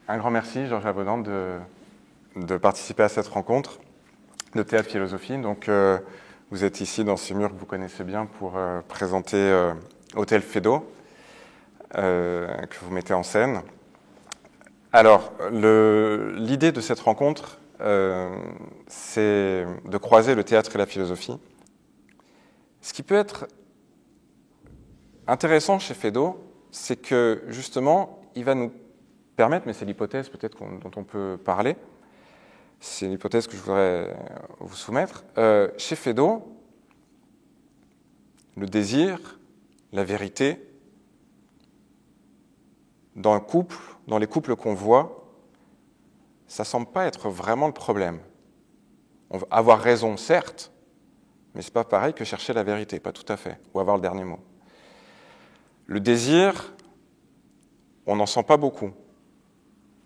Un grand merci, Georges Abondant, de participer à cette rencontre de théâtre philosophie. Donc, vous êtes ici dans ces murs que vous connaissez bien pour présenter Hôtel Feydeau, que vous mettez en scène. Alors, l'idée de cette rencontre, c'est de croiser le théâtre et la philosophie. Ce qui peut être intéressant chez Feydeau, c'est que justement, il va nous permettre, mais c'est l'hypothèse peut-être dont on peut parler, c'est l'hypothèse que je voudrais vous soumettre. Chez Feydeau, le désir, la vérité, dans un couple, dans les couples qu'on voit, ça ne semble pas être vraiment le problème. On va avoir raison, certes, mais ce n'est pas pareil que chercher la vérité, pas tout à fait, ou avoir le dernier mot. Le désir, on n'en sent pas beaucoup,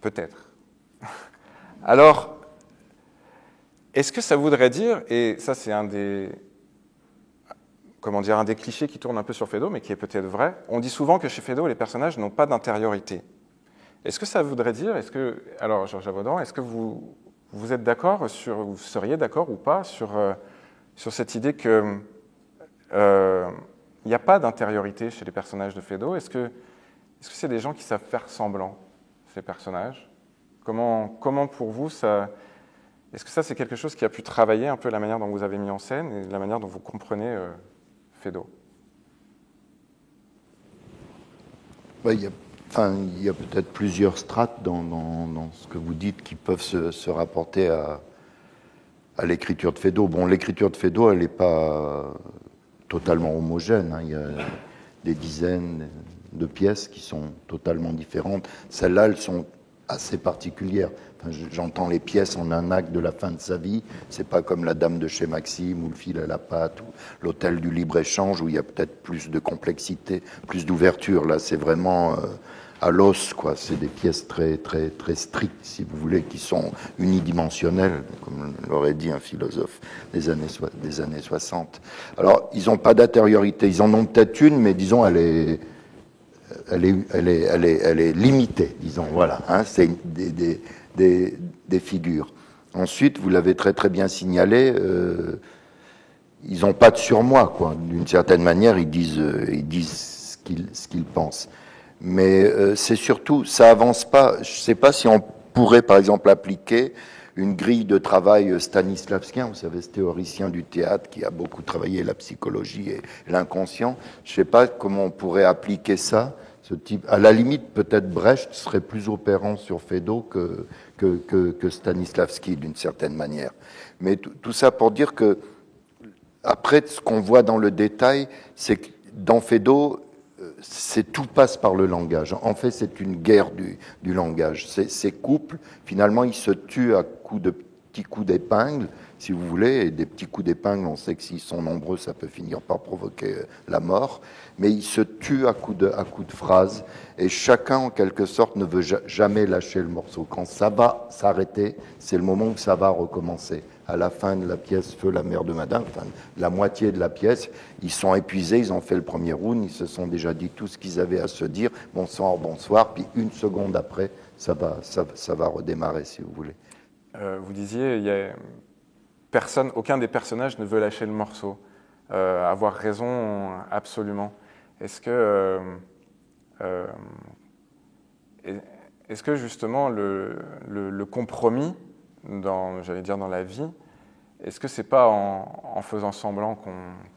peut-être. Alors, est-ce que ça voudrait dire, et ça c'est un des clichés qui tourne un peu sur Feydeau, mais qui est peut-être vrai, on dit souvent que chez Feydeau, les personnages n'ont pas d'intériorité. Est-ce que ça voudrait dire, alors Georges Abondant, est-ce que vous êtes d'accord vous seriez d'accord ou pas sur cette idée que il n'y a pas d'intériorité chez les personnages de Feydeau? Est-ce que c'est des gens qui savent faire semblant, ces personnages? Comment pour vous, est-ce que ça c'est quelque chose qui a pu travailler un peu la manière dont vous avez mis en scène et la manière dont vous comprenez Feydeau? Il y a peut-être plusieurs strates dans ce que vous dites qui peuvent se rapporter à l'écriture de Feydeau. Bon, l'écriture de Feydeau, elle n'est pas totalement homogène. Il y a des dizaines de pièces qui sont totalement différentes. Celles-là, elles sont assez particulières. J'entends les pièces en un acte de la fin de sa vie. C'est pas comme La Dame de chez Maxime ou Le Fil à la patte ou L'Hôtel du libre-échange où il y a peut-être plus de complexité, plus d'ouverture. Là, c'est vraiment à l'os, quoi. C'est des pièces très, très, très strictes, si vous voulez, qui sont unidimensionnelles, comme l'aurait dit un philosophe des années 60. Alors, ils n'ont pas d'intériorité. Ils en ont peut-être une, mais disons, elle est limitée, disons, voilà. C'est des figures. Ensuite, vous l'avez très très bien signalé, ils n'ont pas de surmoi, quoi. D'une certaine manière, ils disent ce qu'ils pensent. Mais c'est surtout, ça avance pas. Je ne sais pas si on pourrait, par exemple, appliquer une grille de travail stanislavskien, vous savez, ce théoricien du théâtre qui a beaucoup travaillé la psychologie et l'inconscient. Je ne sais pas comment on pourrait appliquer ça. Ce type, à la limite, peut-être Brecht serait plus opérant sur Feydeau que Stanislavski, d'une certaine manière. Mais tout ça pour dire que, après, ce qu'on voit dans le détail, c'est que dans Feydeau, tout passe par le langage. En fait, c'est une guerre du langage. Ces couples, finalement, ils se tuent à coups de petits coups d'épingle, si vous voulez, et des petits coups d'épingle, on sait que s'ils sont nombreux, ça peut finir par provoquer la mort, mais ils se tuent à coups de phrases, et chacun, en quelque sorte, ne veut jamais lâcher le morceau. Quand ça va s'arrêter, c'est le moment où ça va recommencer. À la fin de la pièce Feu la mère de Madame, enfin, la moitié de la pièce, ils sont épuisés, ils ont fait le premier round, ils se sont déjà dit tout ce qu'ils avaient à se dire, bonsoir, bonsoir, puis une seconde après, ça va redémarrer, si vous voulez. Vous disiez, aucun des personnages ne veut lâcher le morceau. Avoir raison, absolument. Est-ce que justement le compromis, dans la vie, est-ce que c'est pas en faisant semblant qu'on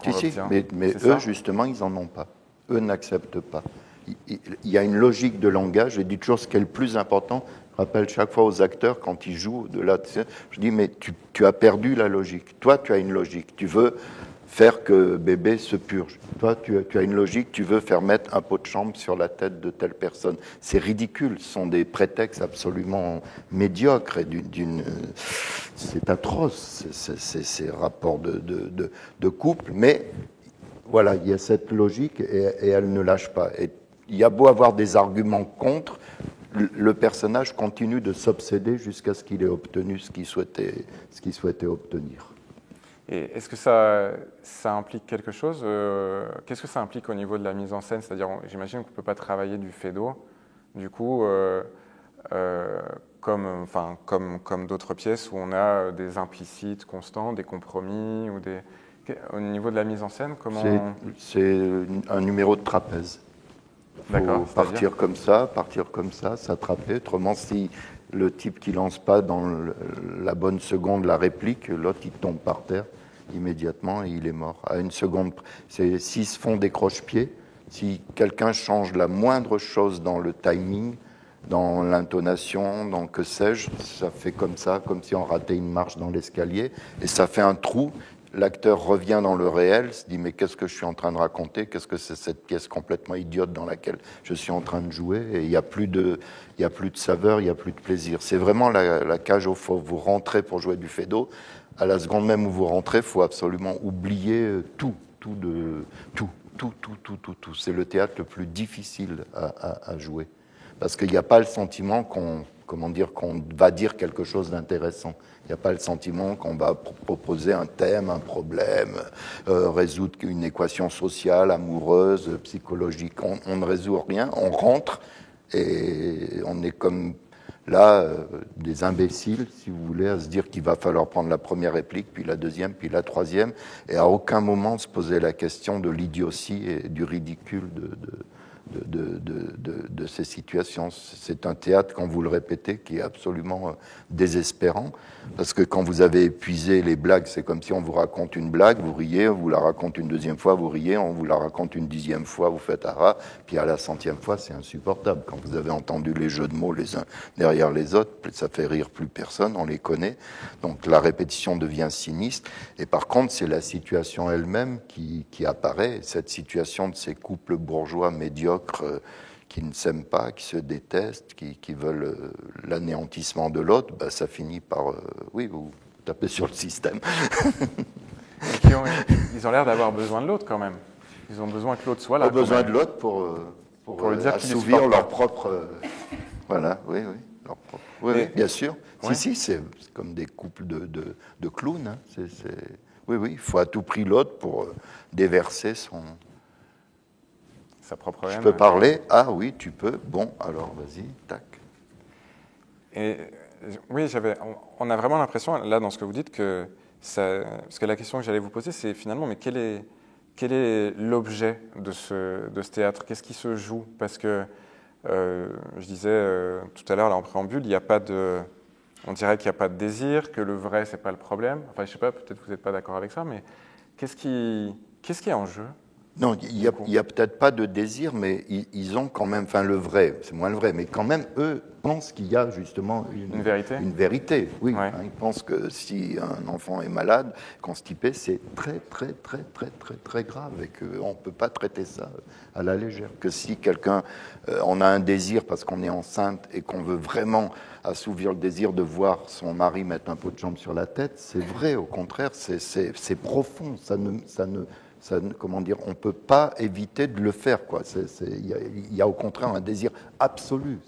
l'obtient? Mais eux, justement, ils n'en ont pas. Eux n'acceptent pas. Il y a une logique de langage. Je dis toujours ce qui est le plus important. Je rappelle chaque fois aux acteurs, quand ils jouent, je dis, mais tu as perdu la logique. Toi, tu as une logique. Tu veux faire que bébé se purge. Toi, tu as une logique, tu veux faire mettre un pot de chambre sur la tête de telle personne. C'est ridicule, ce sont des prétextes absolument médiocres et c'est atroce, ces rapports de couple, mais voilà, il y a cette logique et elle ne lâche pas. Et il y a beau avoir des arguments contre, le personnage continue de s'obséder jusqu'à ce qu'il ait obtenu ce qu'il souhaitait obtenir. Et est-ce que ça implique quelque chose Qu'est-ce que ça implique au niveau de la mise en scène? C'est-à-dire, j'imagine qu'on ne peut pas travailler du Feydeau. Du coup, comme d'autres pièces où on a des implicites constants, des compromis, au niveau de la mise en scène, comment... C'est un numéro de trapèze. Il faut partir comme ça, s'attraper. Autrement, si le type qui lance pas dans la bonne seconde la réplique, l'autre il tombe par terre immédiatement et il est mort. À une seconde, s'ils se font des croche-pieds, si quelqu'un change la moindre chose dans le timing, dans l'intonation, dans que sais-je, ça fait comme ça, comme si on ratait une marche dans l'escalier, et ça fait un trou. L'acteur revient dans le réel, se dit mais qu'est-ce que je suis en train de raconter, qu'est-ce que c'est cette pièce complètement idiote dans laquelle je suis en train de jouer, et il n'y a plus de saveur, il n'y a plus de plaisir. C'est vraiment la cage au fauve. Vous rentrez pour jouer du Feydeau, à la seconde même où vous rentrez, il faut absolument oublier tout. C'est le théâtre le plus difficile à jouer. Parce qu'il n'y a pas le sentiment qu'on va dire quelque chose d'intéressant. Il n'y a pas le sentiment qu'on va proposer un thème, un problème, résoudre une équation sociale, amoureuse, psychologique. On ne résout rien, on rentre et on est comme là des imbéciles, si vous voulez, à se dire qu'il va falloir prendre la première réplique, puis la deuxième, puis la troisième, et à aucun moment se poser la question de l'idiotie et du ridicule de ces situations. C'est un théâtre, quand vous le répétez, qui est absolument désespérant, parce que quand vous avez épuisé les blagues, c'est comme si on vous raconte une blague, vous riez, on vous la raconte une deuxième fois, vous riez, on vous la raconte une 10e fois, vous faites ah, puis à la 100e fois, c'est insupportable. Quand vous avez entendu les jeux de mots les uns derrière les autres, ça fait rire plus personne, on les connaît, donc la répétition devient sinistre, et par contre, c'est la situation elle-même qui apparaît, cette situation de ces couples bourgeois médiocres qui ne s'aiment pas, qui se détestent, qui veulent l'anéantissement de l'autre, ben, ça finit par, vous tapez sur le système. Ils ont l'air d'avoir besoin de l'autre quand même. Ils ont besoin que l'autre soit là. Ils ont besoin de l'autre pour lui dire assouvir leur propre... voilà, oui, bien sûr. Ouais. Si, c'est comme des couples de clowns. Hein. Oui, il faut à tout prix l'autre pour déverser sa propre haine. Je peux parler? Ah oui, tu peux. Bon, alors vas-y, tac. Et oui, on a vraiment l'impression, là, dans ce que vous dites, que parce que la question que j'allais vous poser, c'est finalement, mais quel est l'objet de ce théâtre? Qu'est-ce qui se joue? Parce que, je disais tout à l'heure, là, en préambule, on dirait qu'il n'y a pas de désir, que le vrai, c'est pas le problème. Enfin, je sais pas, peut-être que vous n'êtes pas d'accord avec ça, mais qu'est-ce qui est en jeu? Non, il y a peut-être pas de désir, mais ils ont quand même, enfin le vrai, c'est moins le vrai, mais quand même, eux pensent qu'il y a justement une vérité. Une vérité, oui. Ouais. Hein, ils pensent que si un enfant est malade, constipé, c'est très grave et qu'on ne peut pas traiter ça à la légère. Que si quelqu'un, on a un désir parce qu'on est enceinte et qu'on veut vraiment assouvir le désir de voir son mari mettre un pot de chambre sur la tête, c'est vrai, au contraire, c'est profond, comment dire, on ne peut pas éviter de le faire, quoi. Il y a au contraire un désir absolu.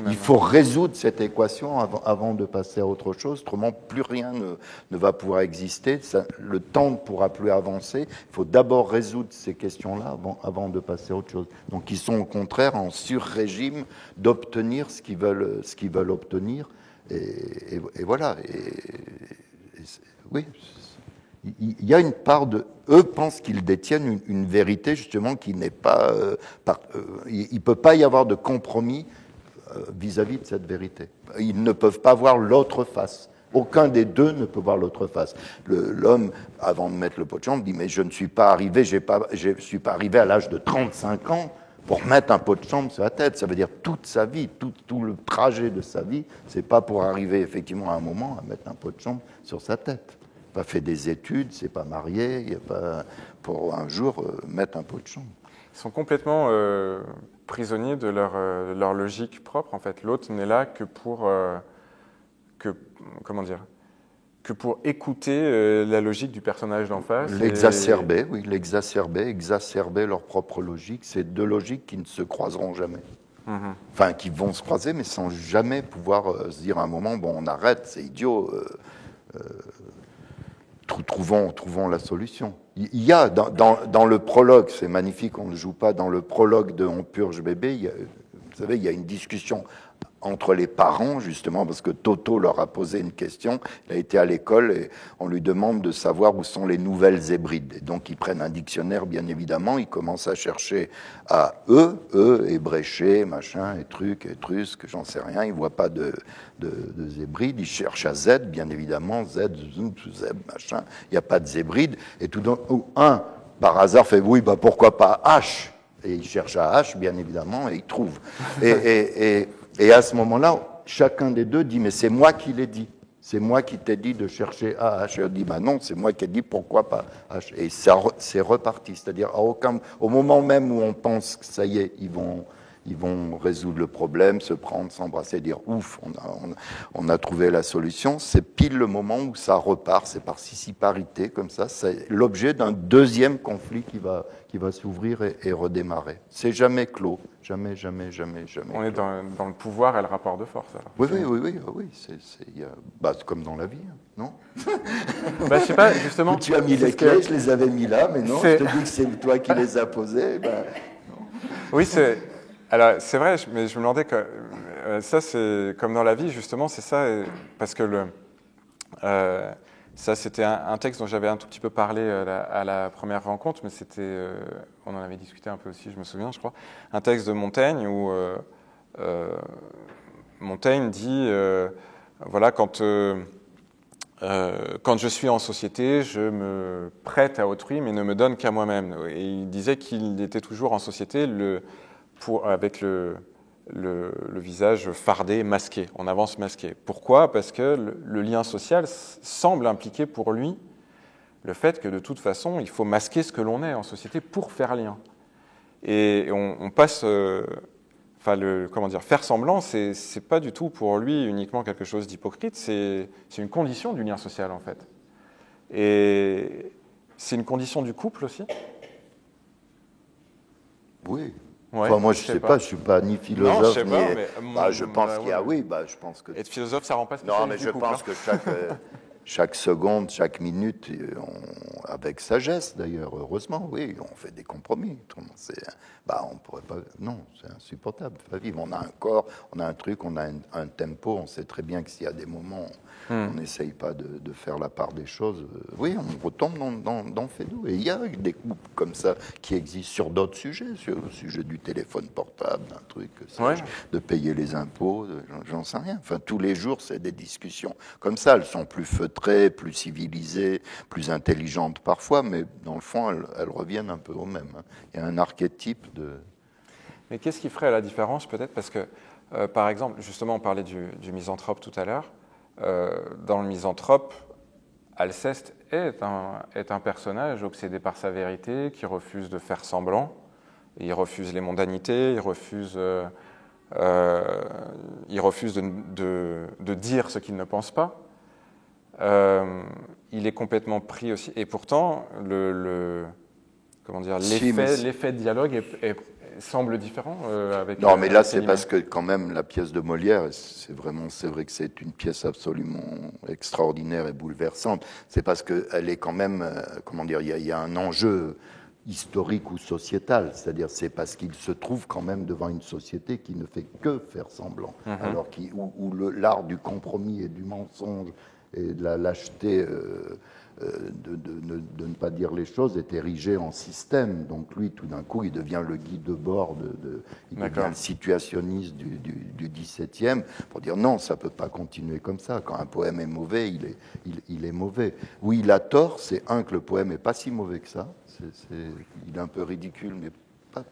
Il faut résoudre cette équation avant de passer à autre chose, autrement plus rien ne va pouvoir exister. Le temps ne pourra plus avancer. Il faut d'abord résoudre ces questions-là avant de passer à autre chose. Donc ils sont au contraire en sur-régime d'obtenir ce qu'ils veulent obtenir. Et voilà. Oui. Il y a une part de... Eux pensent qu'ils détiennent une vérité, justement, qui n'est pas... il ne peut pas y avoir de compromis vis-à-vis de cette vérité. Ils ne peuvent pas voir l'autre face. Aucun des deux ne peut voir l'autre face. L'homme, avant de mettre le pot de chambre, dit « Mais je ne suis pas arrivé, je suis pas arrivé à l'âge de 35 ans pour mettre un pot de chambre sur la tête. » Ça veut dire toute sa vie, tout le trajet de sa vie, c'est pas pour arriver effectivement à un moment à mettre un pot de chambre sur sa tête. Pas fait des études, c'est pas marié, il n'y a pas pour un jour mettre un pot de chambre. Ils sont complètement prisonniers de leur logique propre, en fait. L'autre n'est là que pour écouter la logique du personnage d'en face. L'exacerber, exacerber leur propre logique. C'est deux logiques qui ne se croiseront jamais. Mm-hmm. Enfin, qui vont se croiser, mais sans jamais pouvoir se dire à un moment, bon, on arrête, c'est idiot. Trouvons la solution. Il y a dans le prologue, c'est magnifique, on ne joue pas dans le prologue de On purge bébé, vous savez, il y a une discussion entre les parents, justement, parce que Toto leur a posé une question. Il a été à l'école et on lui demande de savoir où sont les nouvelles hébrides. Et donc, ils prennent un dictionnaire, bien évidemment. Ils commencent à chercher à et bréché, machin, et truc, et trusque, j'en sais rien. Ils ne voient pas de zébride. Ils cherchent à Z, bien évidemment. Z, machin. Il n'y a pas de zébride. Et tout d'un coup, un, par hasard, fait oui, bah pourquoi pas H? Et il cherche à H, bien évidemment, et il trouve. Et à ce moment-là, chacun des deux dit, mais c'est moi qui l'ai dit. C'est moi qui t'ai dit de chercher AH. Et on dit, bah non, c'est moi qui ai dit, pourquoi pas H. Et c'est reparti. C'est-à-dire, au moment même où on pense que ça y est, ils vont résoudre le problème, se prendre, s'embrasser, dire ouf, on a trouvé la solution. C'est pile le moment où ça repart, c'est par siciparité, comme ça. C'est l'objet d'un deuxième conflit qui va s'ouvrir et redémarrer. C'est jamais clos. Jamais. On est dans le pouvoir et le rapport de force, alors. Oui. C'est comme dans la vie, non? Je sais pas, justement. Tu as mis les clés, je les avais mis là, mais non, je te dis que c'est toi qui les as posées. Oui, alors, c'est vrai, mais je me demandais que ça, c'est comme dans la vie, justement, c'est ça, parce que ça, c'était un texte dont j'avais un tout petit peu parlé à la première rencontre, mais on en avait discuté un peu aussi, je me souviens, je crois, un texte de Montaigne où Montaigne dit, voilà, quand je suis en société, je me prête à autrui, mais ne me donne qu'à moi-même. Et il disait qu'il était toujours en société avec le visage fardé, masqué, en avance masqué. Pourquoi ? Parce que le lien social semble impliquer pour lui le fait que de toute façon, il faut masquer ce que l'on est en société pour faire lien. Et on passe... faire semblant, c'est pas du tout pour lui uniquement quelque chose d'hypocrite, c'est une condition du lien social en fait. Et c'est une condition du couple aussi ? Oui. Ouais, enfin, moi, je sais pas, je suis pas ni philosophe, non, je sais pas, mais je pense qu'il y a, je pense que... Être philosophe, ça rend pas spécialiste. Non, mais je pense que chaque seconde, chaque minute, avec sagesse d'ailleurs, heureusement, oui, on fait des compromis. On pourrait pas. Non, c'est insupportable. Faut vivre. On a un corps, on a un truc, on a un tempo. On sait très bien que s'il y a des moments, on n'essaye pas de faire la part des choses. Oui, on retombe dans le fait d'eau. Et il y a des couples comme ça qui existent sur d'autres sujets, sur le sujet du téléphone portable, d'un truc, de payer les impôts, j'en sais rien. Enfin, tous les jours, c'est des discussions comme ça. Elles sont plus feutrées, plus civilisées, plus intelligentes parfois, mais dans le fond, elles reviennent un peu au même. Il y a un archétype de... Mais qu'est-ce qui ferait la différence peut-être ? Parce que, par exemple, justement, on parlait du misanthrope tout à l'heure. Dans le misanthrope, Alceste est un personnage obsédé par sa vérité, qui refuse de faire semblant. Il refuse les mondanités, il refuse de dire ce qu'il ne pense pas. Il est complètement pris aussi. Et pourtant, l'effet de dialogue semble différent avec... Non, mais là, c'est parce que quand même, la pièce de Molière, c'est vrai que c'est une pièce absolument extraordinaire et bouleversante. C'est parce qu'elle est quand même, il y a un enjeu historique ou sociétal. C'est-à-dire, c'est parce qu'il se trouve quand même devant une société qui ne fait que faire semblant. Alors où l'art du compromis et du mensonge et de la lâcheté de ne pas dire les choses est érigé en système. Donc lui, tout d'un coup, il devient le guide de bord, il devient le situationniste du XVIIe pour dire non, ça ne peut pas continuer comme ça. Quand un poème est mauvais, il est mauvais. Oui, il a tort, c'est que le poème n'est pas si mauvais que ça. Il est un peu ridicule, mais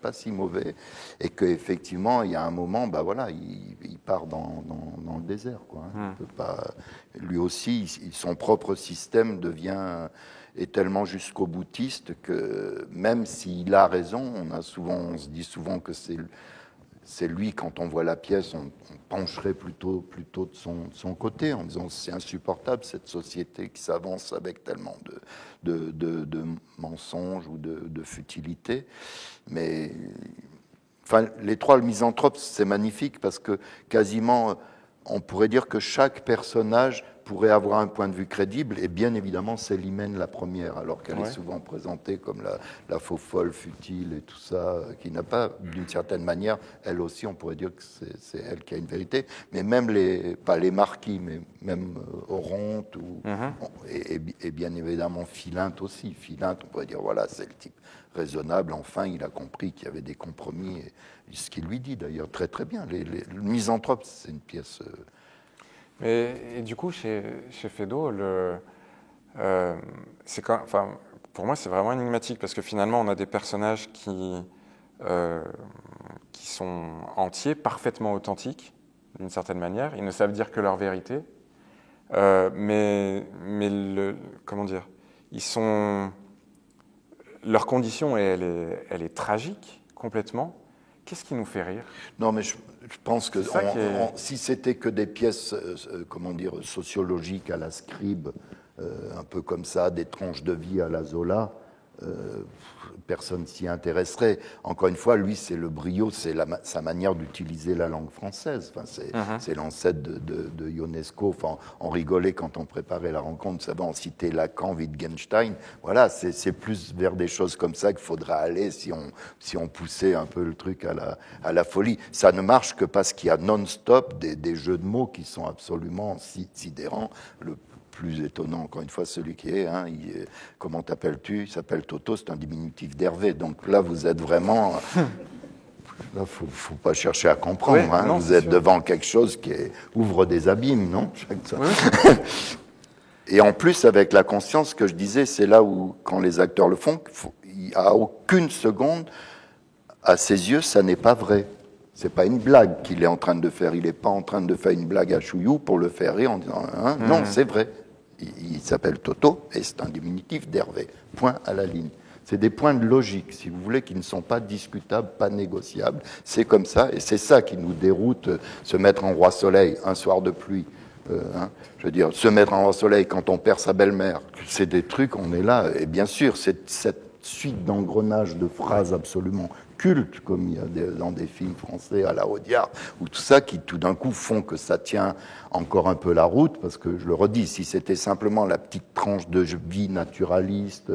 pas si mauvais, et qu'effectivement, il y a un moment, il part dans le désert, quoi. Il peut pas, lui aussi, son propre système est tellement jusqu'au boutiste que même s'il a raison, on se dit souvent que c'est lui, quand on voit la pièce, on pencherait plutôt de son côté, en disant c'est insupportable cette société qui s'avance avec tellement de mensonges ou de futilité. Mais enfin, les trois misanthropes, c'est magnifique parce que quasiment, on pourrait dire que chaque personnage pourrait avoir un point de vue crédible, et bien évidemment Célimène la première, alors qu'elle est souvent présentée comme la faux folle futile et tout ça, qui n'a pas, d'une certaine manière, elle aussi, on pourrait dire que c'est elle qui a une vérité, mais même pas les marquis, mais même Oronte, et bien évidemment Philinte aussi. Philinte, on pourrait dire, voilà, c'est le type raisonnable, enfin, il a compris qu'il y avait des compromis, et ce qu'il lui dit d'ailleurs très très bien. Le Misanthrope, c'est une pièce... Et du coup, chez Feydeau, pour moi, c'est vraiment énigmatique parce que finalement, on a des personnages qui sont entiers, parfaitement authentiques, d'une certaine manière. Ils ne savent dire que leur vérité. Comment dire, leur condition, elle est tragique, complètement. Qu'est-ce qui nous fait rire? Non, mais je pense que si c'était que des pièces, comment dire, sociologiques à la Scribe, un peu comme ça, des tranches de vie à la Zola, personne s'y intéresserait. Encore une fois, lui, c'est le brio, c'est sa manière d'utiliser la langue française. Enfin, c'est l'ancêtre de Ionesco. Enfin, on rigolait quand on préparait la rencontre, ça va, on citait Lacan, Wittgenstein. Voilà, c'est plus vers des choses comme ça qu'il faudra aller si on poussait un peu le truc à la folie. Ça ne marche que parce qu'il y a non-stop des jeux de mots qui sont absolument sidérants. Le plus étonnant, encore une fois, celui qui est, comment t'appelles-tu? Il s'appelle Toto, c'est un diminutif d'Hervé. Donc là, vous êtes vraiment... Là, faut pas chercher à comprendre. Oui, non, vous êtes sûr. devant quelque chose qui ouvre des abîmes, non? Oui. Et en plus, avec la conscience que je disais, c'est là où, quand les acteurs le font, il n'y a aucune seconde, à ses yeux, ça n'est pas vrai. C'est pas une blague qu'il est en train de faire. Il n'est pas en train de faire une blague à Chouillou pour le faire rire en disant non, c'est vrai. Il s'appelle Toto et c'est un diminutif d'Hervé. Point à la ligne. C'est des points de logique, si vous voulez, qui ne sont pas discutables, pas négociables. C'est comme ça et c'est ça qui nous déroute. Se mettre en roi soleil un soir de pluie. Je veux dire, se mettre en roi soleil quand on perd sa belle-mère. C'est des trucs, on est là. Et bien sûr, c'est cette suite d'engrenages de phrases absolument cultes, comme il y a dans des films français à la Audiard, ou tout ça, qui tout d'un coup font que ça tient encore un peu la route, parce que, je le redis, si c'était simplement la petite tranche de vie naturaliste,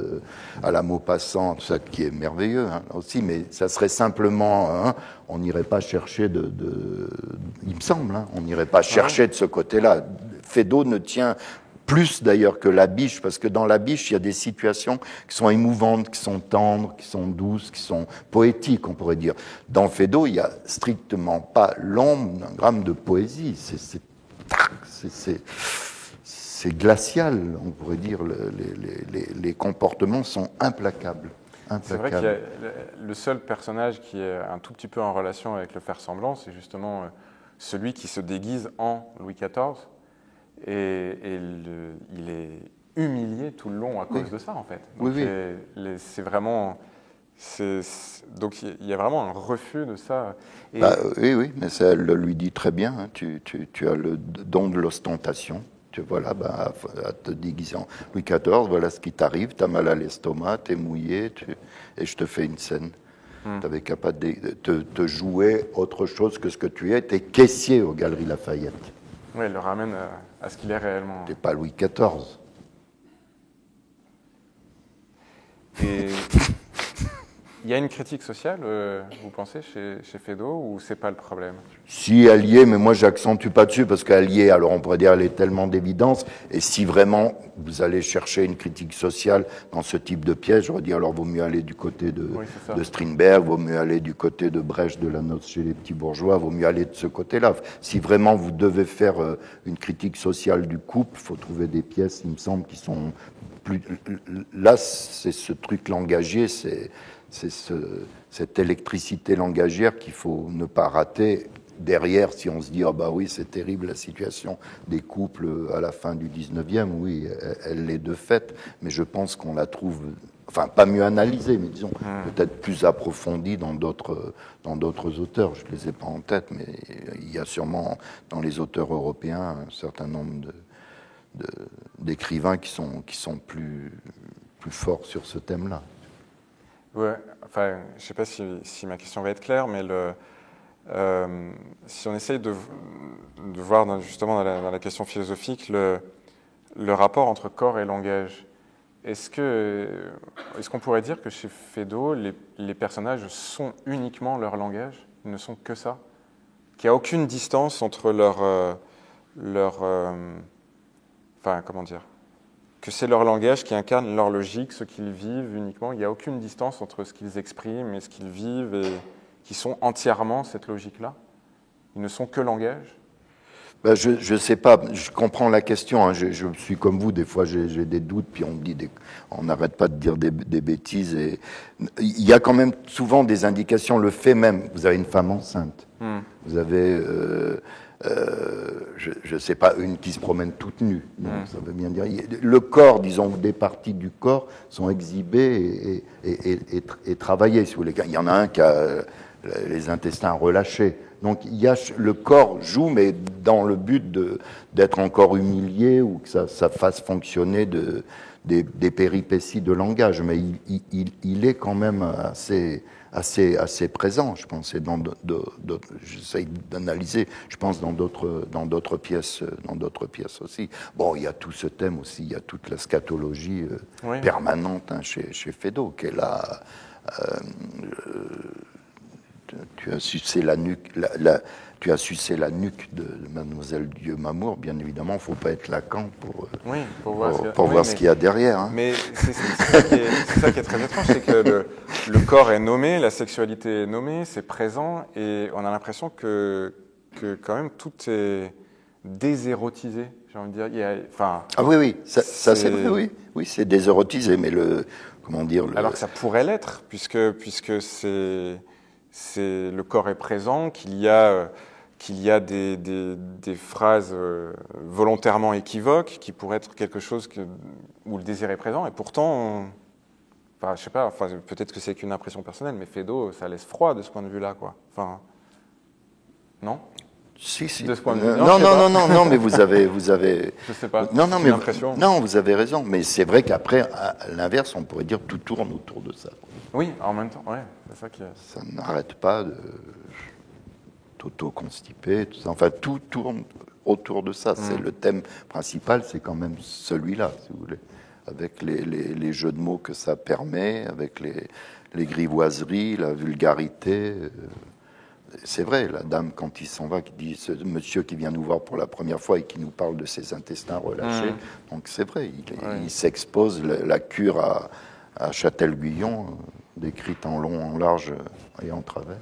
à la Maupassant, tout ça, qui est merveilleux aussi, mais ça serait simplement, on n'irait pas chercher il me semble, on n'irait pas chercher de ce côté-là. Feydeau ne tient plus d'ailleurs que La Biche, parce que dans La Biche, il y a des situations qui sont émouvantes, qui sont tendres, qui sont douces, qui sont poétiques, on pourrait dire. Dans Feydeau, il n'y a strictement pas l'ombre d'un gramme de poésie. C'est glacial, on pourrait dire. Les comportements sont implacables. C'est vrai que le seul personnage qui est un tout petit peu en relation avec le faire-semblant, c'est justement celui qui se déguise en Louis XIV. Et il est humilié tout le long à cause de ça, en fait. Donc, c'est vraiment... donc il y a vraiment un refus de ça. Et... oui, mais ça, elle le lui dit très bien. Tu as le don de l'ostentation. Voilà, à te déguiser en Louis XIV, voilà ce qui t'arrive. Tu as mal à l'estomac, tu es mouillé, et je te fais une scène. Tu n'avais qu'à pas te jouer autre chose que ce que tu es. Tu es caissier aux Galeries Lafayette. Oui, il le ramène à ce qu'il est réellement. Tu n'es pas Louis XIV. Et il y a une critique sociale, vous pensez, chez Feydeau, ou c'est pas le problème? Si elle y est, mais moi j'accentue pas dessus parce qu'elle y est, alors on pourrait dire elle est tellement d'évidence, et si vraiment vous allez chercher une critique sociale dans ce type de pièce, j'aurais dit alors vaut mieux aller du côté de Strindberg, vaut mieux aller du côté de Brecht de La Noce chez les petits bourgeois, vaut mieux aller de ce côté-là. Si vraiment vous devez faire une critique sociale du couple, il faut trouver des pièces, il me semble, qui sont plus... Là, c'est ce truc langagier, c'est cette électricité langagière qu'il faut ne pas rater. Derrière, si on se dit, oui, c'est terrible la situation des couples à la fin du 19e, oui, elle l'est de fait, mais je pense qu'on la trouve, enfin, pas mieux analysée, mais disons, peut-être plus approfondie dans d'autres auteurs. Je ne les ai pas en tête, mais il y a sûrement dans les auteurs européens un certain nombre d'écrivains qui sont plus forts sur ce thème-là. Ouais, enfin, je ne sais pas si ma question va être claire, mais si on essaye de voir justement dans la question philosophique le rapport entre corps et langage. Est-ce qu'on pourrait dire que chez Feydeau, les personnages sont uniquement leur langage? Ils ne sont que ça? Qu'il n'y a aucune distance entre enfin, comment dire? Que c'est leur langage qui incarne leur logique, ce qu'ils vivent uniquement. Il n'y a aucune distance entre ce qu'ils expriment et ce qu'ils vivent, et qui sont entièrement cette logique-là? Ils ne sont que langage? Je ne sais pas, je comprends la question, hein. Je suis comme vous, des fois j'ai des doutes, puis on me dit, on n'arrête pas de dire des bêtises. Et il y a quand même souvent des indications, le fait même, vous avez une femme enceinte, vous avez, je ne sais pas, une qui se promène toute nue, donc ça veut bien dire, le corps, disons, des parties du corps sont exhibées et travaillées, si vous voulez. Il y en a un qui a les intestins relâchés. Donc le corps joue, mais dans le but d'être encore humilié ou que ça fasse fonctionner des péripéties de langage. Mais il est quand même assez présent, je pense. J'essaye d'analyser, je pense, dans d'autres pièces aussi. Bon, il y a tout ce thème aussi, il y a toute la scatologie permanente, hein, chez Feydeau, qui est là. Tu as sucé la nuque, tu as sucé la nuque de Mademoiselle Dieu-Mamour. Bien évidemment, il ne faut pas être Lacan pour voir ce qu'il y a derrière. Hein. Mais c'est ça qui est très étrange, c'est que le corps est nommé, la sexualité est nommée, c'est présent, et on a l'impression que quand même tout est désérotisé. J'ai envie de dire. Ah oui, ça c'est vrai, oui, c'est désérotisé, mais comment dire alors que ça pourrait l'être, puisque le corps est présent, qu'il y a des phrases volontairement équivoques, qui pourraient être quelque chose où le désir est présent, et pourtant, je sais pas, peut-être que c'est qu'une impression personnelle, mais Feydeau, ça laisse froid de ce point de vue-là, quoi. Enfin, non? Si. De ce point de vue, non, mais vous avez. Je sais pas. Non, vous avez raison. Mais c'est vrai qu'après, à l'inverse, on pourrait dire tout tourne autour de ça. Oui, en même temps, ouais, c'est ça qui est. Ça n'arrête pas de t'auto-constiper, tout ça. Enfin, tout tourne autour de ça. C'est le thème principal, c'est quand même celui-là, si vous voulez, avec les jeux de mots que ça permet, avec les grivoiseries, la vulgarité. C'est vrai, la dame, quand il s'en va, qui dit ce monsieur qui vient nous voir pour la première fois et qui nous parle de ses intestins relâchés. Donc c'est vrai, il s'expose, la cure à Châtel-Guyon, décrite en long, en large et en travers.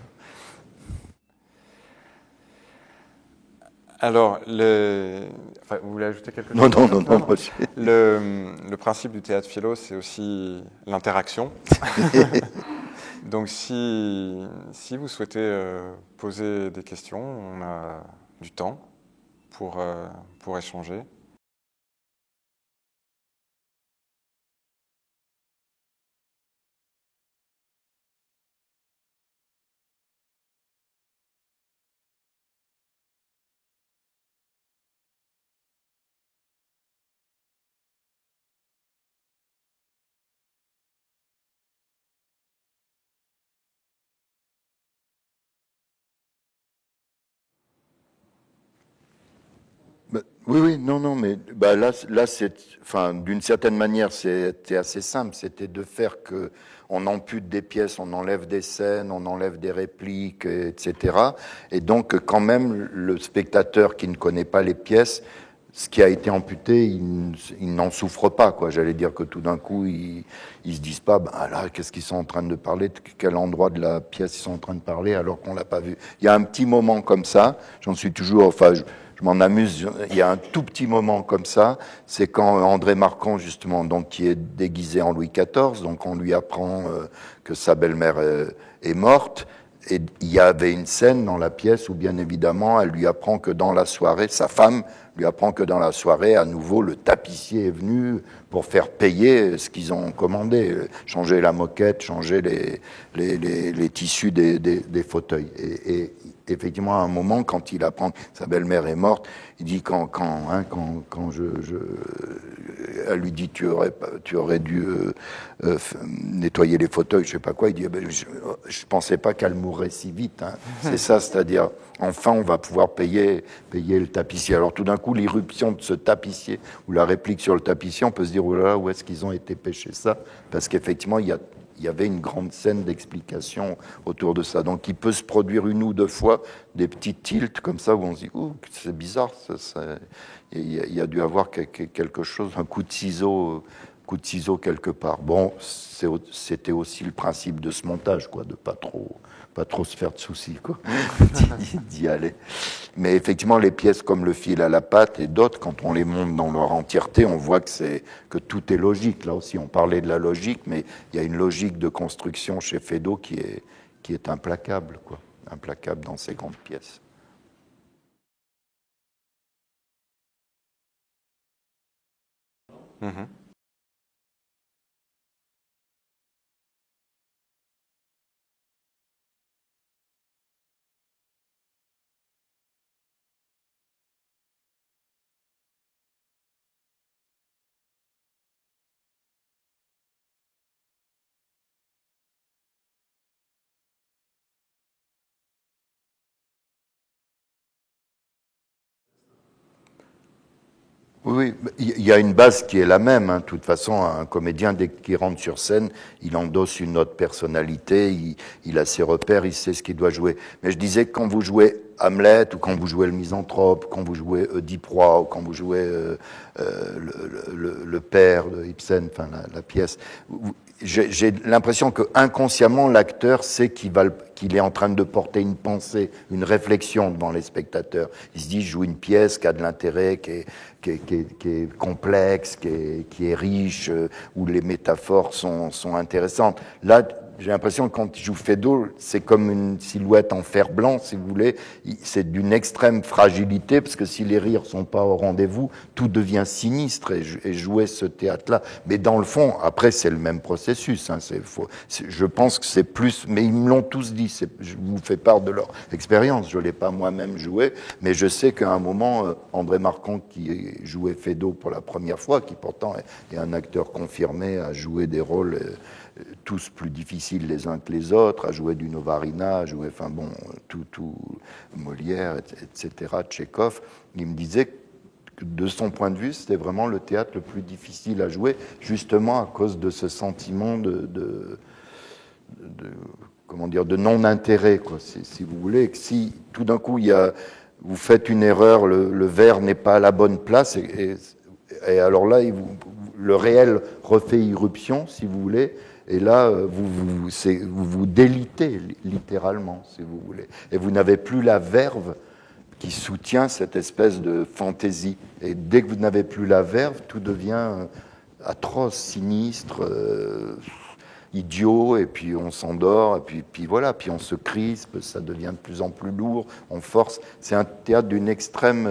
Alors, vous voulez ajouter quelque chose? Non. Le principe du théâtre philo, c'est aussi l'interaction. Donc, si vous souhaitez poser des questions, on a du temps pour échanger. Oui, non, mais là, c'est, d'une certaine manière, c'était assez simple. C'était de faire que on ampute des pièces, on enlève des scènes, on enlève des répliques, etc. Et donc, quand même, le spectateur qui ne connaît pas les pièces, ce qui a été amputé, il n'en souffre pas, quoi. J'allais dire que tout d'un coup, ils se disent pas, là, qu'est-ce qu'ils sont en train de parler, de quel endroit de la pièce ils sont en train de parler, alors qu'on l'a pas vu. Il y a un petit moment comme ça. J'en suis toujours, je m'en amuse. Il y a un tout petit moment comme ça. C'est quand André Marcon, justement, donc qui est déguisé en Louis XIV, donc on lui apprend que sa belle-mère est morte. Et il y avait une scène dans la pièce où, bien évidemment, elle lui apprend que dans la soirée, sa femme lui apprend que dans la soirée, à nouveau, le tapissier est venu pour faire payer ce qu'ils ont commandé, changer la moquette, changer les tissus des fauteuils. Et effectivement, à un moment, quand il apprend que sa belle-mère est morte, il dit elle lui dit tu aurais dû nettoyer les fauteuils, je sais pas quoi. Il dit je pensais pas qu'elle mourrait si vite. Hein. C'est ça, c'est-à-dire enfin on va pouvoir payer le tapissier. Alors tout d'un coup coup, l'irruption de ce tapissier, ou la réplique sur le tapissier, on peut se dire, oh là là, où est-ce qu'ils ont été pêcher ça? Parce qu'effectivement, il y avait une grande scène d'explication autour de ça. Donc, il peut se produire une ou deux fois des petits tilts comme ça, où on se dit, oh, c'est bizarre, il y a dû avoir quelque chose, un coup de ciseau quelque part. Bon, c'était aussi le principe de ce montage, quoi, de pas trop se faire de soucis, quoi, d'y aller. Mais effectivement, les pièces comme Le fil à la patte et d'autres, quand on les monte dans leur entièreté, on voit que tout est logique. Là aussi, on parlait de la logique, mais il y a une logique de construction chez Feydeau qui est implacable, quoi, implacable dans ces grandes pièces. Mhm. Oui, il y a une base qui est la même. Hein. De toute façon, un comédien, dès qu'il rentre sur scène, il endosse une autre personnalité, il a ses repères, il sait ce qu'il doit jouer. Mais je disais que quand vous jouez Hamlet, ou quand vous jouez Le Misanthrope, quand vous jouez Oedipe Roi, ou quand vous jouez le père de Ibsen, enfin la pièce, j'ai l'impression que inconsciemment l'acteur sait qu'il est en train de porter une pensée, une réflexion devant les spectateurs. Il se dit, je joue une pièce qui a de l'intérêt, qui est complexe, qui est riche, où les métaphores sont intéressantes. Là, j'ai l'impression que quand il joue Feydeau, c'est comme une silhouette en fer blanc, si vous voulez. C'est d'une extrême fragilité, parce que si les rires sont pas au rendez-vous, tout devient sinistre, et jouer ce théâtre-là. Mais dans le fond, après, c'est le même processus. Hein, je pense que c'est plus... Mais ils me l'ont tous dit. Je vous fais part de leur expérience. Je l'ai pas moi-même joué, mais je sais qu'à un moment, André Marcon, qui jouait Feydeau pour la première fois, qui pourtant est un acteur confirmé, a joué des rôles... tous plus difficiles les uns que les autres, à jouer du Novarina, à jouer, enfin bon, tout Molière, etc., Tchekhov. Il me disait que de son point de vue, c'était vraiment le théâtre le plus difficile à jouer, justement à cause de ce sentiment comment dire, de non-intérêt, quoi, si vous voulez. Que si tout d'un coup, vous faites une erreur, le verre n'est pas à la bonne place, et alors là, le réel refait irruption, si vous voulez. Et là, vous vous délitez littéralement, si vous voulez. Et vous n'avez plus la verve qui soutient cette espèce de fantaisie. Et dès que vous n'avez plus la verve, tout devient atroce, sinistre, idiot, et puis on s'endort, et puis voilà, puis on se crispe, ça devient de plus en plus lourd, on force. C'est un théâtre d'une extrême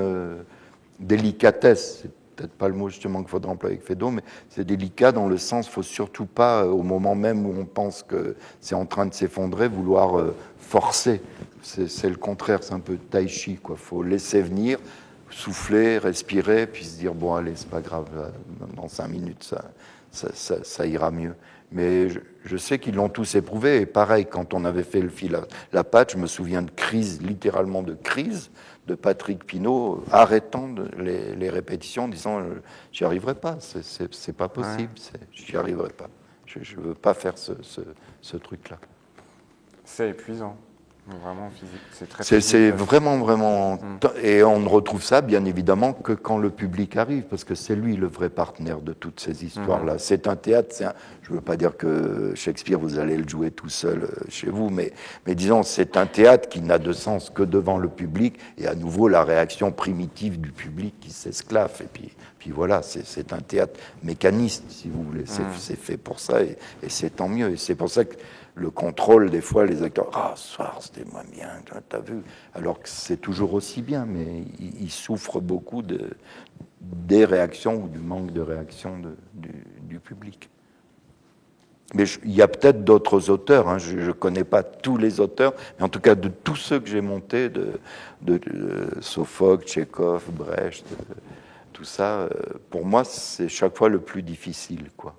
délicatesse. C'est peut-être pas le mot justement qu'il faudrait employer avec Feydeau, mais c'est délicat dans le sens, faut surtout pas, au moment même où on pense que c'est en train de s'effondrer, vouloir forcer. C'est le contraire, c'est un peu tai chi, quoi. Faut laisser venir, souffler, respirer, puis se dire, bon allez, c'est pas grave, dans 5 minutes, ça ira mieux. Mais je sais qu'ils l'ont tous éprouvé, et pareil, quand on avait fait Le fil à la patte, je me souviens de crise, littéralement de crise, de Patrick Pinault arrêtant les répétitions, disant j'y arriverai pas, c'est pas possible, j'y arriverai pas, je veux pas faire ce truc-là. C'est épuisant, vraiment physique. C'est vraiment. Et on ne retrouve ça, bien évidemment, que quand le public arrive, parce que c'est lui le vrai partenaire de toutes ces histoires-là. C'est un théâtre, je ne veux pas dire que Shakespeare, vous allez le jouer tout seul chez vous, mais disons, c'est un théâtre qui n'a de sens que devant le public, et à nouveau, la réaction primitive du public qui s'esclaffe. Et puis voilà, c'est un théâtre mécaniste, si vous voulez. C'est fait pour ça, et c'est tant mieux. Et c'est pour ça que le contrôle, des fois, les acteurs, ce soir, c'était moins bien, t'as vu, alors que c'est toujours aussi bien, mais ils souffrent beaucoup des réactions ou du manque de réaction du public. Mais il y a peut-être d'autres auteurs, hein, je ne connais pas tous les auteurs, mais en tout cas de tous ceux que j'ai montés, de Sophocle, Tchekhov, Brecht, tout ça, pour moi, c'est chaque fois le plus difficile, quoi.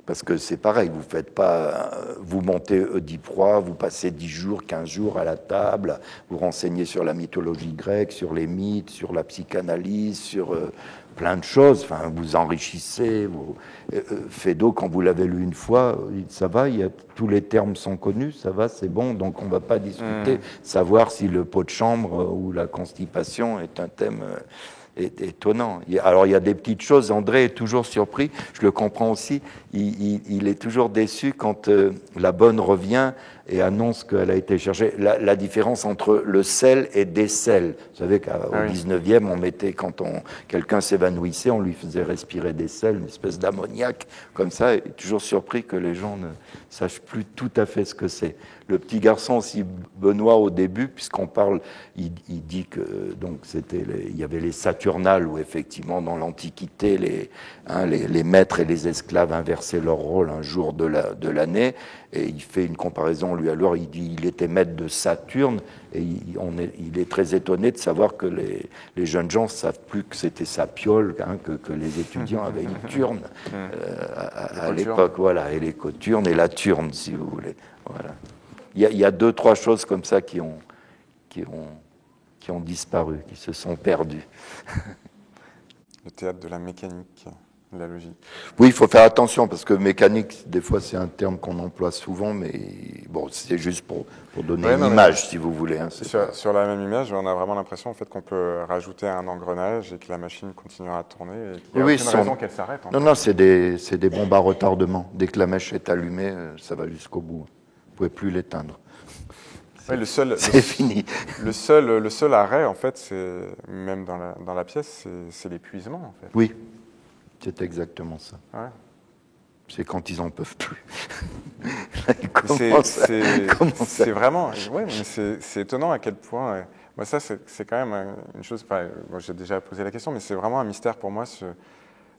Parce que c'est pareil, vous faites pas, vous montez Oedipe-Roi, vous passez 10 jours, 15 jours à la table, vous renseignez sur la mythologie grecque, sur les mythes, sur la psychanalyse, sur plein de choses. Enfin, vous enrichissez. Fédot, quand vous l'avez lu une fois, ça va, tous les termes sont connus, ça va, c'est bon, donc on ne va pas discuter, savoir si le pot de chambre ou la constipation est un thème étonnant. Alors il y a des petites choses, André est toujours surpris, je le comprends aussi, il est toujours déçu quand la bonne revient et annonce qu'elle a été cherchée. La différence entre le sel et des sels. Vous savez qu'au 19e, on mettait, quand quelqu'un s'évanouissait, on lui faisait respirer des sels, une espèce d'ammoniac, comme ça, il est toujours surpris que les gens ne sachent plus tout à fait ce que c'est. Le petit garçon aussi, Benoît, au début, puisqu'on parle, il dit que donc il y avait les Saturnales, où effectivement, dans l'Antiquité, les maîtres et les esclaves inversaient leur rôle un jour de l'année, et il fait une comparaison, lui, alors il dit il était maître de Saturne, et il est très étonné de savoir que les jeunes gens ne savent plus que c'était sa piole, que les étudiants avaient une turne à l'époque, voilà, et les coturnes et la turne, si vous voulez. Voilà. Il y a 2-3 choses comme ça qui ont disparu, qui se sont perdues. Le théâtre de la mécanique, de la logique. Oui, il faut faire attention, parce que mécanique, des fois, c'est un terme qu'on emploie souvent, mais bon, c'est juste pour donner une image, si vous voulez. Hein, sur la même image, on a vraiment l'impression en fait, qu'on peut rajouter un engrenage et que la machine continuera à tourner. Et qu'il n'y a aucune raison qu'elle s'arrête. Non, c'est des bombes à retardement. Dès que la mèche est allumée, ça va jusqu'au bout. Vous ne pouvez plus l'éteindre. C'est fini. Le seul arrêt, en fait, c'est même dans la pièce, c'est l'épuisement, en fait. Oui, c'est exactement ça. Ouais. C'est quand ils n'en peuvent plus. C'est vraiment... Ouais, mais c'est étonnant à quel point... Moi, ça, c'est quand même une chose... Enfin, moi, j'ai déjà posé la question, mais c'est vraiment un mystère pour moi,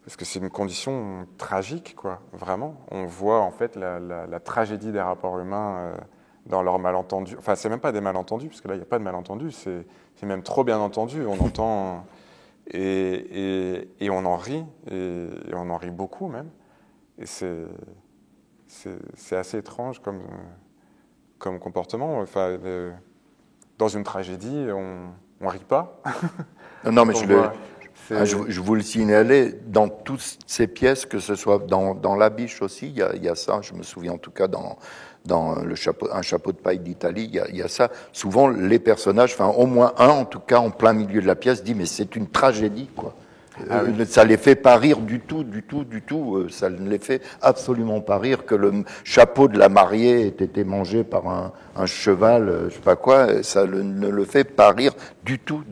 parce que c'est une condition tragique, quoi. Vraiment. On voit, en fait, la tragédie des rapports humains... dans leurs malentendus. Enfin, c'est même pas des malentendus, parce que là, il n'y a pas de malentendus, c'est même trop bien entendu. On entend et on en rit, et on en rit beaucoup même. Et c'est assez étrange comme comportement. Enfin, dans une tragédie, on rit pas. Non, mais je vous le signalais, dans toutes ces pièces, que ce soit dans La Biche aussi, il y a ça, je me souviens en tout cas dans un chapeau de paille d'Italie, il y a ça. Souvent, les personnages, enfin au moins un en tout cas, en plein milieu de la pièce, dit mais c'est une tragédie, quoi. Ça les fait pas rire du tout. Ça ne les fait absolument pas rire que le chapeau de la mariée ait été mangé par un cheval, je sais pas quoi. Ça ne le fait pas rire du tout.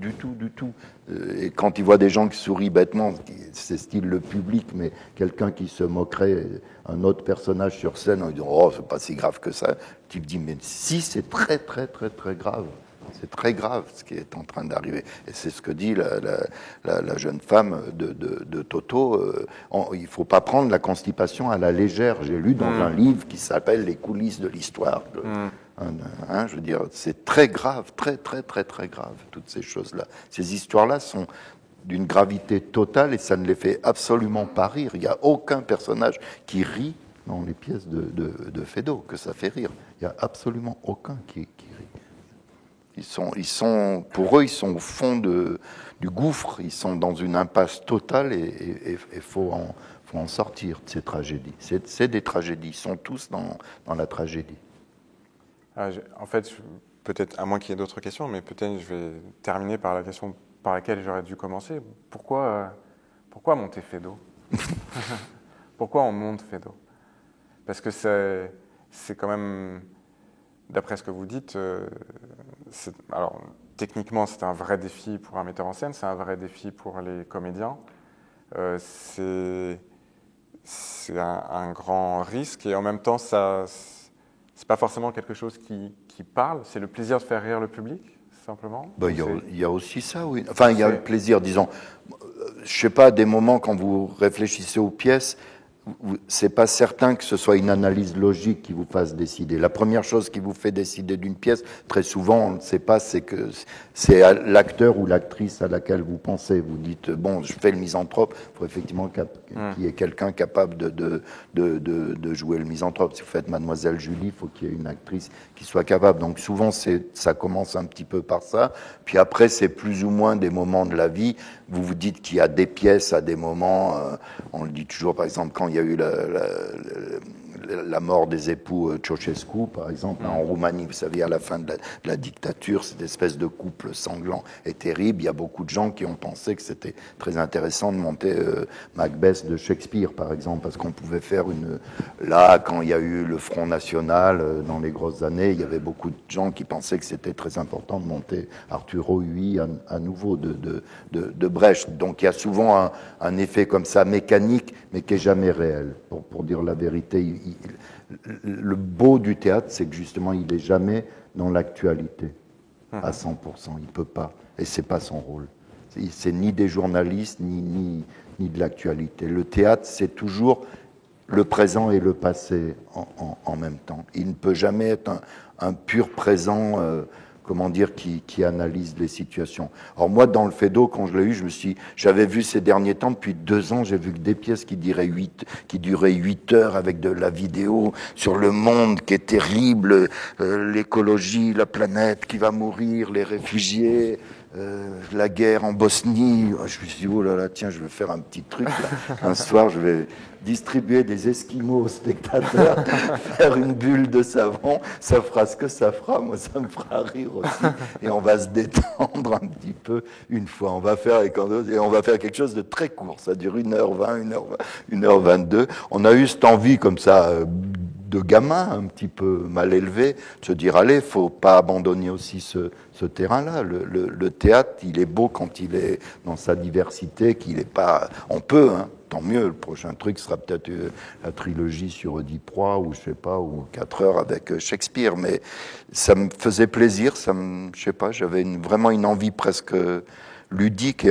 Et quand il voit des gens qui sourient bêtement, c'est style le public, mais quelqu'un qui se moquerait, un autre personnage sur scène, en disant oh c'est pas si grave que ça. Le type dit mais si, c'est très grave. C'est très grave ce qui est en train d'arriver. Et c'est ce que dit la jeune femme de Toto. Il ne faut pas prendre la constipation à la légère. J'ai lu dans un livre qui s'appelle Les coulisses de l'histoire. Je veux dire, c'est très grave, très grave, toutes ces choses-là. Ces histoires-là sont d'une gravité totale et ça ne les fait absolument pas rire. Il n'y a aucun personnage qui rit dans les pièces de Fédot, que ça fait rire. Il n'y a absolument aucun qui rit. Pour eux, ils sont au fond du gouffre, ils sont dans une impasse totale et faut en sortir de ces tragédies. C'est des tragédies, ils sont tous dans la tragédie. En fait, peut-être, à moins qu'il y ait d'autres questions, mais peut-être je vais terminer par la question par laquelle j'aurais dû commencer. Pourquoi monter Fédot? Pourquoi on monte Fédot? Parce que c'est quand même... D'après ce que vous dites, alors techniquement c'est un vrai défi pour un metteur en scène, c'est un vrai défi pour les comédiens, c'est un grand risque et en même temps c'est pas forcément quelque chose qui parle, c'est le plaisir de faire rire le public simplement. Il y a aussi ça, oui. Enfin il y a le plaisir, disons, je sais pas, des moments quand vous réfléchissez aux pièces, c'est pas certain que ce soit une analyse logique qui vous fasse décider. La première chose qui vous fait décider d'une pièce, très souvent, on ne sait pas, c'est que c'est l'acteur ou l'actrice à laquelle vous pensez. Vous dites, bon, je fais le misanthrope, il faut effectivement qu'il y ait quelqu'un capable de jouer le misanthrope. Si vous faites Mademoiselle Julie, il faut qu'il y ait une actrice qui soit capable. Donc souvent, ça commence un petit peu par ça. Puis après, c'est plus ou moins des moments de la vie. Vous vous dites qu'il y a des pièces à des moments, on le dit toujours, par exemple, quand il y a eu la mort des époux Ceausescu, par exemple, en Roumanie, vous savez, à la fin de la dictature, cette espèce de couple sanglant est terrible. Il y a beaucoup de gens qui ont pensé que c'était très intéressant de monter Macbeth de Shakespeare, par exemple, parce qu'on pouvait faire Là, quand il y a eu le Front National, dans les grosses années, il y avait beaucoup de gens qui pensaient que c'était très important de monter Arturo Ui à nouveau de Brecht. Donc il y a souvent un effet comme ça, mécanique, mais qui n'est jamais réel. Pour dire la vérité, le beau du théâtre, c'est que justement, il n'est jamais dans l'actualité à 100%. Il ne peut pas. Et ce n'est pas son rôle. C'est ni des journalistes, ni de l'actualité. Le théâtre, c'est toujours le présent et le passé en même temps. Il ne peut jamais être un pur présent, comment dire, qui analyse les situations. Alors moi, dans le Feydeau, quand je l'ai eu, j'avais vu ces derniers temps, depuis 2 ans, j'ai vu que des pièces qui duraient 8 heures avec de la vidéo sur le monde qui est terrible, l'écologie, la planète qui va mourir, les réfugiés, la guerre en Bosnie. Je me suis dit, oh là là, tiens, je vais faire un petit truc. Là. Un soir, je vais distribuer des esquimaux aux spectateurs, faire une bulle de savon. Ça fera ce que ça fera. Moi, ça me fera rire aussi. Et on va se détendre un petit peu une fois. On va faire quelque chose de très court. Ça dure 1h20, 1h22. On a eu cette envie comme ça, de gamin un petit peu mal élevé, de se dire, allez, faut pas abandonner aussi ce terrain-là. Le théâtre, il est beau quand il est dans sa diversité, qu'il est pas... On peut, hein, tant mieux. Le prochain truc sera peut-être la trilogie sur Oedipe Roi, ou je sais pas, ou 4 heures avec Shakespeare. Mais ça me faisait plaisir, je sais pas, j'avais vraiment une envie presque ludique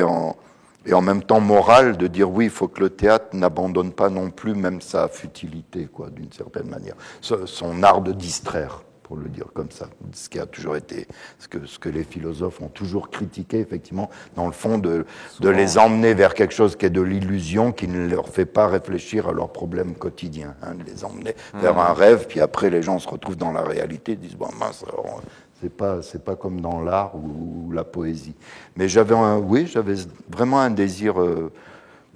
et en même temps morale de dire oui, il faut que le théâtre n'abandonne pas non plus même sa futilité, quoi, d'une certaine manière. Son art de distraire, pour le dire comme ça. Ce qui a toujours été, ce que les philosophes ont toujours critiqué, effectivement, dans le fond, de les emmener vers quelque chose qui est de l'illusion, qui ne leur fait pas réfléchir à leurs problèmes quotidiens. Hein, de les emmener vers un rêve, puis après les gens se retrouvent dans la réalité, disent bon mince, c'est pas comme dans l'art ou la poésie. Mais j'avais vraiment un désir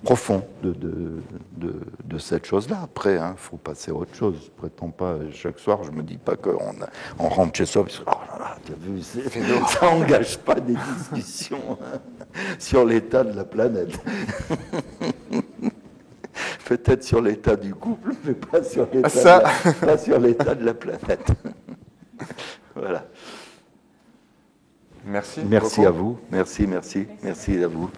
profond de cette chose-là. Après, il faut passer à autre chose. Je prétends pas, chaque soir, je me dis pas qu'on rentre chez soi, parce que, oh là là, t'as vu, ça n'engage pas des discussions sur l'état de la planète. Peut-être sur l'état du couple, mais pas sur l'état de la planète. Voilà. Merci. Merci beaucoup. À vous. Merci à vous.